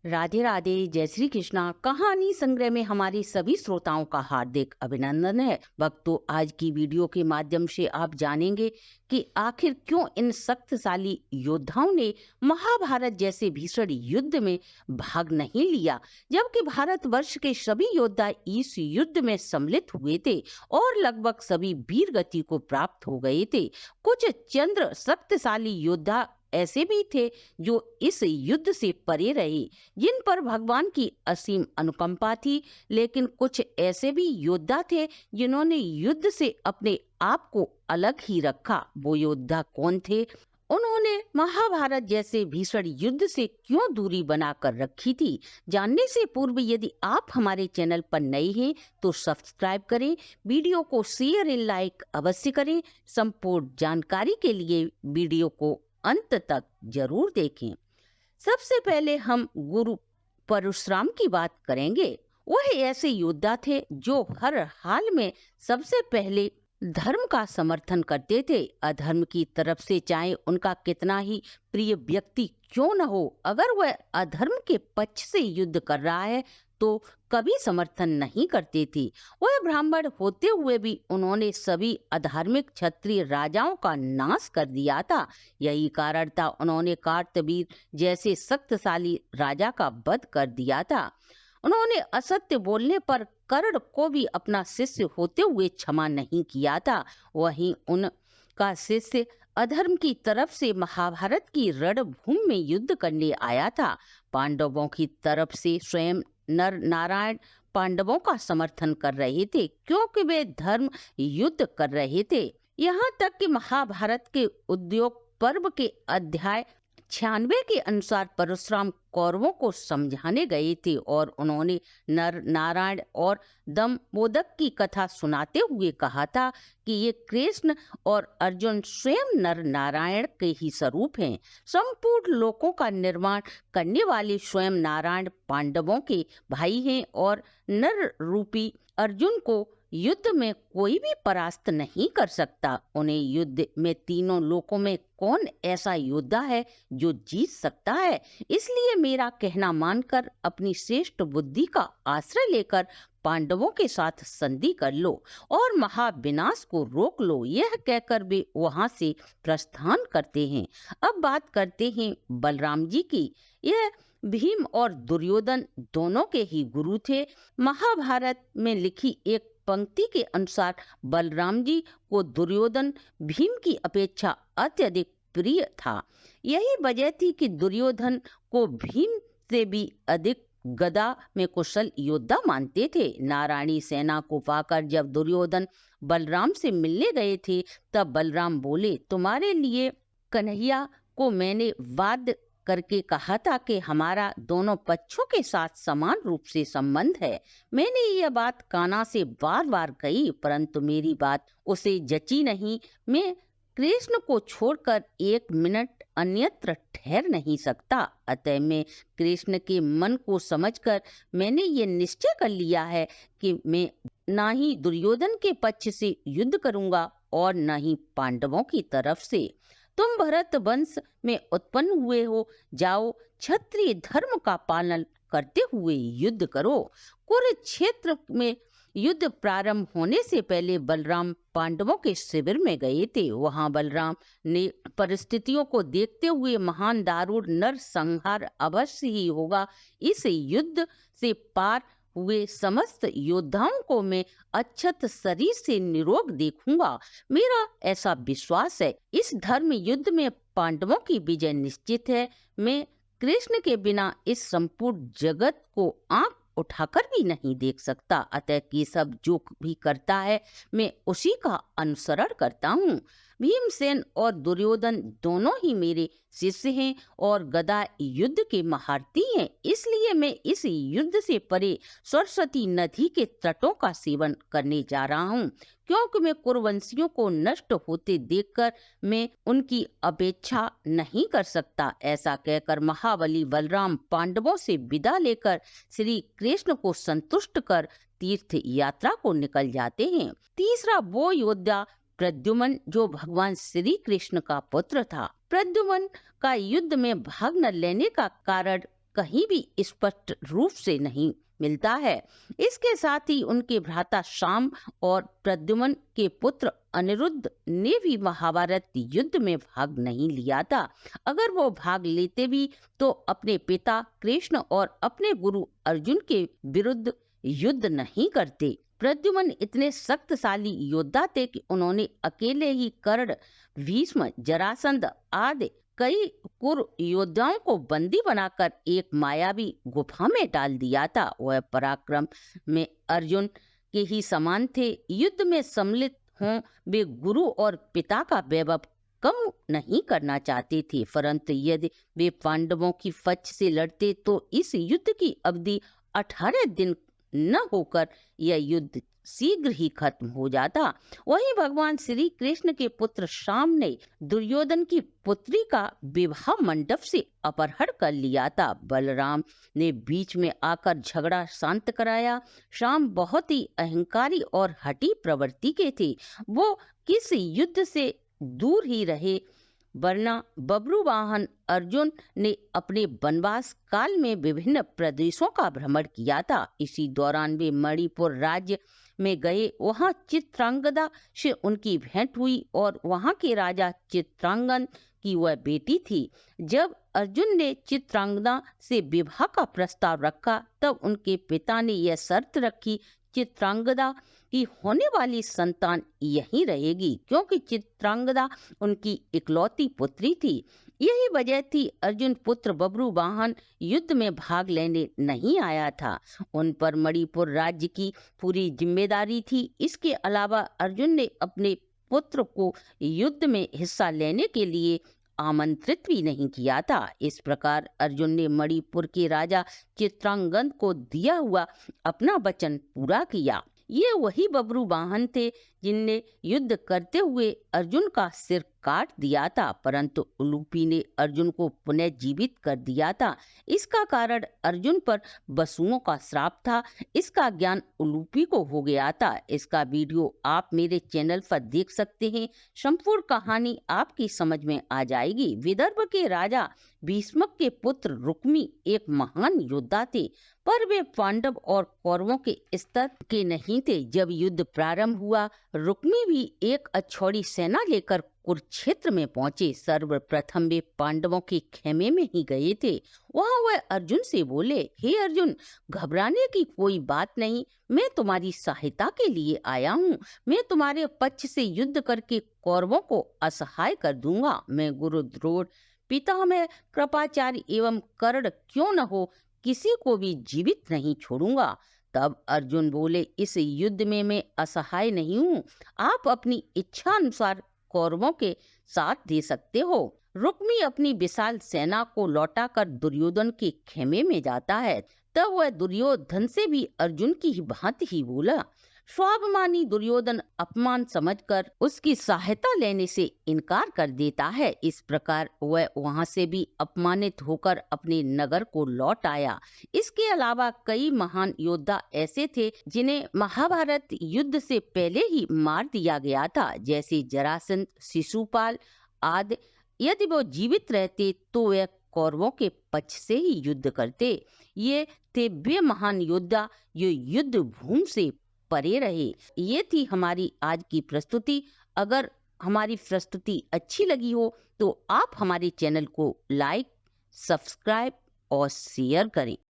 राधे राधे, जय श्री कृष्णा। कहानी संग्रह में हमारे सभी श्रोताओं का हार्दिक अभिनंदन है। भक्तों, आज की वीडियो के माध्यम से आप जानेंगे कि आखिर क्यों इन शक्तिशाली योद्धाओं ने महाभारत जैसे भीषण युद्ध में भाग नहीं लिया, जबकि भारतवर्ष के सभी योद्धा इस युद्ध में सम्मिलित हुए थे और लगभग सभी वीर गति को प्राप्त हो गए थे। कुछ चंद्र शक्तिशाली योद्धा ऐसे भी थे जो इस युद्ध से परे रहे, जिन पर भगवान की असीम अनुकंपा थी। लेकिन कुछ ऐसे भी योद्धा थे जिन्होंने युद्ध से अपने आप को अलग ही रखा। वो योद्धा कौन थे? उन्होंने महाभारत जैसे भीषण युद्ध से क्यों दूरी बनाकर रखी थी? जानने से पूर्व यदि आप हमारे चैनल पर नए हैं तो सब्सक्राइब करें, वीडियो को शेयर एंड लाइक अवश्य करें। संपूर्ण जानकारी के लिए वीडियो को अंत तक जरूर देखें। सबसे पहले हम गुरु परशुराम की बात करेंगे। वह ऐसे योद्धा थे जो हर हाल में सबसे पहले धर्म का समर्थन करते थे। अधर्म की तरफ से चाहे उनका कितना ही प्रिय व्यक्ति क्यों न हो, अगर वह अधर्म के पक्ष से युद्ध कर रहा है तो कभी समर्थन नहीं करते थे। वह ब्राह्मण होते हुए भी उन्होंने सभी अधार्मिक क्षत्रिय राजाओं का नाश कर दिया था। यही कारण था उन्होंने कार्तवीर जैसे शक्तिशाली राजा का वध कर दिया था। उन्होंने असत्य बोलने पर कर्ण को भी अपना शिष्य होते हुए क्षमा नहीं किया था। वहीं उनका शिष्य अधर्म की तरफ से महाभारत की रणभूमि में युद्ध करने आया था। पांडवों की तरफ से स्वयं नर नारायण पांडवों का समर्थन कर रहे थे, क्योंकि वे धर्म युद्ध कर रहे थे। यहाँ तक कि महाभारत के उद्योग पर्व के अध्याय 96 के अनुसार परशुराम कौरवों को समझाने गए थे और उन्होंने नर नारायण और दमोदक की कथा सुनाते हुए कहा था कि ये कृष्ण और अर्जुन स्वयं नर नारायण के ही स्वरूप हैं। संपूर्ण लोकों का निर्माण करने वाले स्वयं नारायण पांडवों के भाई हैं और नर रूपी अर्जुन को युद्ध में कोई भी परास्त नहीं कर सकता। उन्हें युद्ध में तीनों लोकों में कौन ऐसा योद्धा है जो जीत सकता है? इसलिए मेरा कहना मानकर अपनी श्रेष्ठ बुद्धि का आश्रय लेकर पांडवों के साथ संधि कर लो और महाविनाश को रोक लो। यह कहकर वे वहां से प्रस्थान करते हैं। अब बात करते हैं बलराम जी की। यह भीम और दुर्योधन दोनों के ही गुरु थे। महाभारत में लिखी एक पंक्ति के अनुसार बलराम जी को दुर्योधन भीम की अपेक्षा अत्यधिक प्रिय था। यही वजह थी कि दुर्योधन को भीम से भी अधिक गदा में कुशल योद्धा मानते थे। नारायणी सेना को पाकर जब दुर्योधन बलराम से मिलने गए थे तब बलराम बोले, तुम्हारे लिए कन्हैया को मैंने वाद करके कहा था कि हमारा दोनों पक्षों के साथ समान रूप से संबंध है। मैंने यह बात कान्हा से बार बार कही, परंतु मेरी बात उसे जची नहीं। मैं कृष्ण को छोड़कर एक मिनट अन्यत्र ठहर नहीं सकता। अतः मैं कृष्ण के मन को समझकर मैंने ये निश्चय कर लिया है कि मैं ना ही दुर्योधन के पक्ष से युद्ध करूंगा और न ही पांडवों की तरफ से। तुम भरत वंश में उत्पन्न हुए हो, जाओ क्षत्रिय धर्म का पालन करते हुए युद्ध करो। कुरुक्षेत्र में युद्ध प्रारंभ होने से पहले बलराम पांडवों के शिविर में गए थे। वहां बलराम ने परिस्थितियों को देखते हुए महान दारुण नर संहार अवश्य ही होगा। इस युद्ध से पार हुए समस्त योद्धाओं को मैं अक्षत शरीर से निरोग देखूंगा। मेरा ऐसा विश्वास है। इस धर्म युद्ध में पांडवों की विजय निश्चित है। मैं कृष्ण के बिना इस संपूर्ण जगत को आंख उठाकर भी नहीं देख सकता। अतः केशव जो भी करता है मैं उसी का अनुसरण करता हूँ। भीमसेन और दुर्योधन दोनों ही मेरे शिष्य हैं और गदा युद्ध के महारथी हैं। इसलिए मैं इस युद्ध से परे सरस्वती नदी के तटों का सेवन करने जा रहा हूँ, क्योंकि मैं कुरुवंशियों को नष्ट होते देखकर मैं उनकी अपेक्षा नहीं कर सकता। ऐसा कहकर महाबली बलराम पांडवों से विदा लेकर श्री कृष्ण को संतुष्ट कर तीर्थ यात्रा को निकल जाते हैं। तीसरा वो योद्धा प्रद्युम्न, जो भगवान श्री कृष्ण का पुत्र था। प्रद्युम्न का युद्ध में भाग न लेने का कारण कहीं भी स्पष्ट रूप से नहीं मिलता है। इसके साथ ही उनके भ्राता शाम और प्रद्युम्न के पुत्र अनिरुद्ध ने भी महाभारत युद्ध में भाग नहीं लिया था। अगर वो भाग लेते भी तो अपने पिता कृष्ण और अपने गुरु अर्जुन के विरुद्ध युद्ध नहीं करते। प्रद्युम्न इतने शक्तिशाली योद्धा थे कि उन्होंने अकेले ही कर्ण, भीष्म, जरासंध आदि कई कुर योद्धाओं को बंदी बनाकर एक मायावी गुफा में डाल दिया था। वह पराक्रम में अर्जुन के ही समान थे। युद्ध में सम्मिलित हों वे गुरु और पिता का वैभव कम नहीं करना चाहते थे, परंतु यदि वे पांडवों की पक्ष से लड़ते तो इस युद्ध की अवधि 18 दिन न होकर यह युद्ध शीघ्र ही खत्म हो जाता। वहीं भगवान श्री कृष्ण के पुत्र शाम ने दुर्योधन की पुत्री का विवाह मंडप से अपहरण कर लिया था। बलराम ने बीच में आकर झगड़ा शांत कराया। शाम बहुत ही अहंकारी और हठी प्रवृत्ति के थे। वो किस युद्ध से दूर ही रहे, वरना बब्रुवाहन अर्जुन ने अपने वनवास काल में विभिन्न प्रदेशों का भ्रमण किया था। इसी दौरान वे मणिपुर राज्य में गए। वहां चित्रांगदा से उनकी भेंट हुई और वहां के राजा चित्रांगन की वह बेटी थी। जब अर्जुन ने चित्रांगदा से विवाह का प्रस्ताव रखा तब उनके पिता ने यह शर्त रखी, चित्रांगदा की होने वाली संतान यही रहेगी, क्योंकि चित्रांगदा उनकी इकलौती पुत्री थी। यही वजह थी अर्जुन पुत्र बब्रुवाहन युद्ध में भाग लेने नहीं आया था। उन पर मणिपुर राज्य की पूरी जिम्मेदारी थी। इसके अलावा अर्जुन ने अपने पुत्र को युद्ध में हिस्सा लेने के लिए आमंत्रित भी नहीं किया था। इस प्रकार अर्जुन ने मणिपुर के राजा चित्रांगद को दिया हुआ अपना वचन पूरा किया। ये वही बब्रुवाहन थे जिनने युद्ध करते हुए अर्जुन का सिर काट दिया था, परंतु उलूपी ने अर्जुन को पुनः जीवित कर दिया था। इसका कारण अर्जुन पर वसुओं का श्राप था। इसका ज्ञान उलूपी को हो गया था। इसका वीडियो आप मेरे चैनल पर देख सकते हैं। संपूर्ण कहानी आपकी समझ में आ जाएगी। विदर्भ के राजा भीष्मक के पुत्र रुक्मी एक महान योद्धा थे, पर वे पांडव और कौरवों के स्तर के नहीं थे। जब युद्ध प्रारंभ हुआ, रुक्मी भी एक अछौड़ी सेना लेकर कुरुक्षेत्र में पहुंचे। सर्वप्रथम वे पांडवों के खेमे में ही गए थे। वहां वह अर्जुन से बोले, हे अर्जुन, घबराने की कोई बात नहीं, मैं तुम्हारी सहायता के लिए आया हूँ। मैं तुम्हारे पक्ष से युद्ध करके कौरवों को असहाय कर दूंगा। मैं गुरु द्रोण, पितामह कृपाचार्य एवं कर्ण क्यों न हो, किसी को भी जीवित नहीं छोड़ूंगा। तब अर्जुन बोले, इस युद्ध में मैं असहाय नहीं हूँ। आप अपनी इच्छा अनुसार कौरवों के साथ दे सकते हो। रुक्मी अपनी विशाल सेना को लौटाकर दुर्योधन के खेमे में जाता है। तब वह दुर्योधन से भी अर्जुन की ही भांति ही बोला। स्वाभिमानी दुर्योधन अपमान समझकर उसकी सहायता लेने से इनकार कर देता है। इस प्रकार वह वहां से भी अपमानित होकर अपने नगर को लौट आया। इसके अलावा कई महान योद्धा ऐसे थे जिन्हें महाभारत युद्ध से पहले ही मार दिया गया था, जैसे जरासंध, शिशुपाल आदि। यदि वो जीवित रहते तो वे कौरवों के पक्ष से ही युद्ध करते। ये थे वे महान योद्धा जो युद्ध भूमि से परे रहे। ये थी हमारी आज की प्रस्तुति। अगर हमारी प्रस्तुति अच्छी लगी हो तो आप हमारे चैनल को लाइक, सब्सक्राइब और शेयर करें।